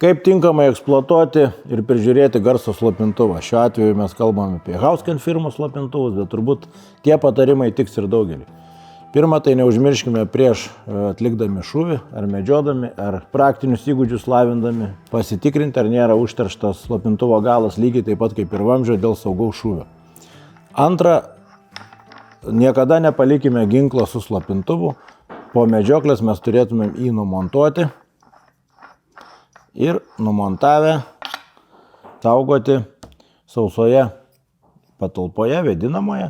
Kaip tinkamai eksploatuoti ir prižiūrėti garso slopintuvą. Šiuo atveju mes kalbame apie Hausken firmos slopintuvus, bet turbūt tie patarimai tiks ir daugelį. Pirma, tai neužmirškime prieš atlikdami šūvį, ar medžiodami, ar praktinius įgūdžius lavindami, pasitikrinti, ar nėra užterštas slopintuvo galas lygiai taip pat kaip ir vamzdžio dėl saugaus šūvio. Antra, niekada nepalikime ginklo su slopintuvu. Po medžioklės mes turėtumėm jį numontuoti ir numontavę saugoti sausoje patalpoje, vėdinamoje.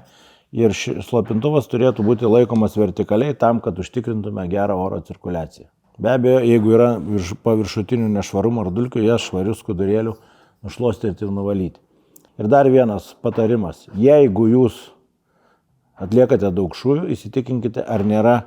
Ir slopintuvas turėtų būti laikomas vertikaliai tam, kad užtikrintume gerą oro cirkuliaciją. Be abejo, jeigu yra paviršutinių nešvarumų ar dulkių, jas švarių skudurėlių nušluostyti ir nuvalyti. Ir dar vienas patarimas. Jeigu jūs atliekate daug šūvių, įsitikinkite, ar nėra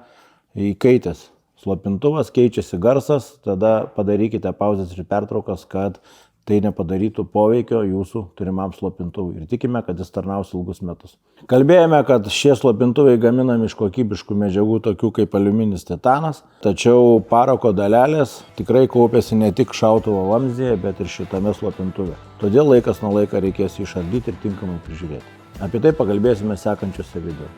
įkaitęs slopintuvas, keičiasi garsas, tada padarykite pauzes ir pertraukas, kad tai nepadarytų poveikio jūsų turimam slopintuvui. Ir tikime, kad jis tarnaus ilgus metus. Kalbėjome, kad šie slopintuvai gaminami iš kokybiškų medžiagų, tokių kaip aliuminis titanas, tačiau parako dalelės tikrai kaupiasi ne tik šautuvo vamzdyje, bet ir šitame slopintuve. Todėl laikas nuo laiko reikės išardyti ir tinkamai prižiūrėti. Apie tai pakalbėsime sekančiuose video.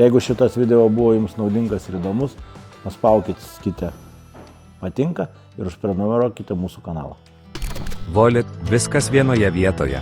Jeigu šitas video buvo jums naudingas ir įdomus, paspaukite patinka ir užprenumeruokite mūsų kanalą. Volit, viskas vienoje vietoje.